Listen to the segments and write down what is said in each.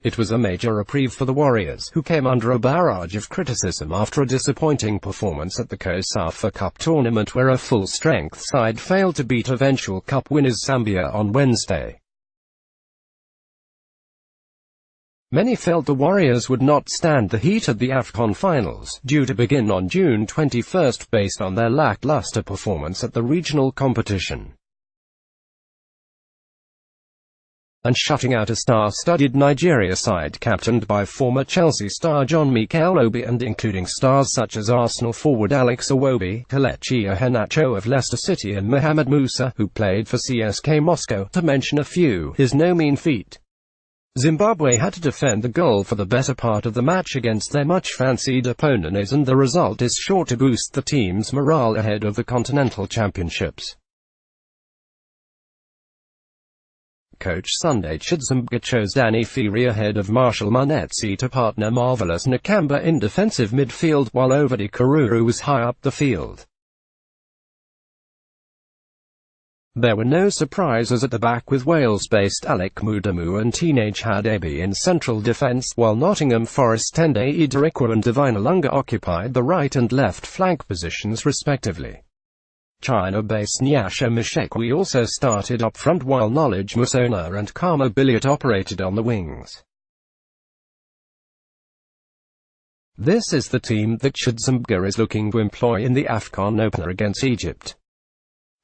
It was a major reprieve for the Warriors, who came under a barrage of criticism after a disappointing performance at the COSAFA Cup tournament where a full-strength side failed to beat eventual Cup winners Zambia on Wednesday. Many felt the Warriors would not stand the heat at the AFCON finals, due to begin on June 21 based on their lackluster performance at the regional competition, and shutting out a star-studded Nigeria side captained by former Chelsea star John Mikel Obi and including stars such as Arsenal forward Alex Iwobi, Kelechi Iheanacho of Leicester City and Mohamed Musa, who played for CSKA Moscow, to mention a few, is no mean feat. Zimbabwe had to defend the goal for the better part of the match against their much-fancied opponents, and the result is sure to boost the team's morale ahead of the Continental Championships. Coach Sunday Chidzambga chose Danny Firi ahead of Marshall Munetsi to partner Marvelous Nakamba in defensive midfield, while Ovidi Karuru was high up the field. There were no surprises at the back, with Wales-based Alec Mudamu and Teenage Hadebe in central defence, while Nottingham Forest Tendai Idirikwa and Divine Alunga occupied the right and left flank positions respectively. China-based Nyasha Mashekwi also started up front, while Knowledge Musona and Kama Billiot operated on the wings. This is the team that Chidzambga is looking to employ in the AFCON opener against Egypt.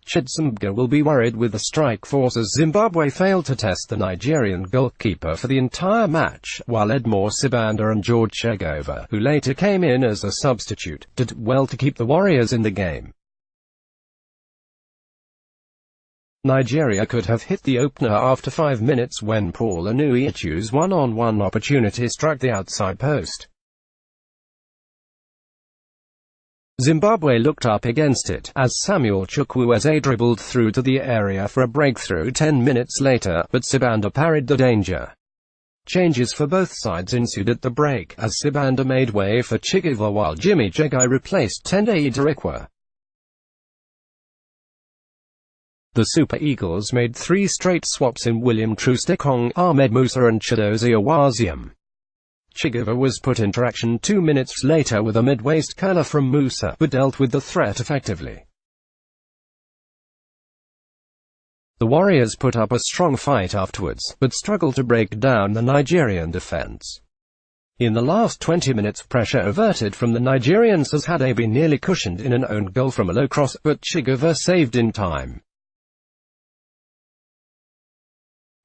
Chidzambga will be worried with the strike force, as Zimbabwe failed to test the Nigerian goalkeeper for the entire match, while Edmore Sibanda and George Chegova, who later came in as a substitute, did well to keep the Warriors in the game. Nigeria could have hit the opener after 5 minutes when Paul Anuichu's one-on-one opportunity struck the outside post. Zimbabwe looked up against it, as Samuel Chukwueze dribbled through to the area for a breakthrough 10 minutes later, but Sibanda parried the danger. Changes for both sides ensued at the break, as Sibanda made way for Chigova while Jimmy Jegai replaced Tendai Idirikwa. The Super Eagles made 3 straight swaps in William Troost-Ekong, Ahmed Musa and Chidozie Awaziam. Chigova was put into action 2 minutes later with a mid-waist curler from Musa, but dealt with the threat effectively. The Warriors put up a strong fight afterwards, but struggled to break down the Nigerian defense. In the last 20 minutes, pressure averted from the Nigerians as Hadebe nearly cushioned in an own goal from a low cross, but Chigova saved in time.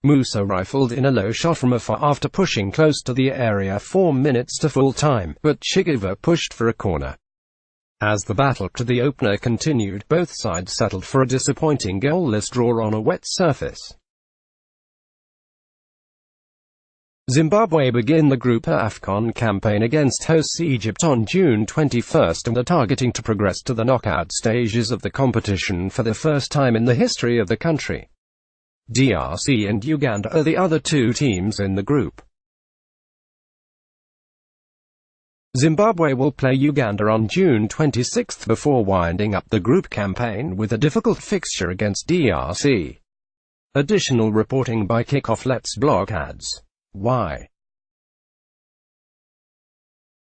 Musa rifled in a low shot from afar after pushing close to the area 4 minutes to full time, but Chigova pushed for a corner. As the battle to the opener continued, both sides settled for a disappointing goalless draw on a wet surface. Zimbabwe begin the Group A AFCON campaign against hosts Egypt on June 21 and are targeting to progress to the knockout stages of the competition for the first time in the history of the country. DRC and Uganda are the other 2 teams in the group. Zimbabwe will play Uganda on June 26 before winding up the group campaign with a difficult fixture against DRC. Additional reporting by Kickoff. Let's blog ads. Why?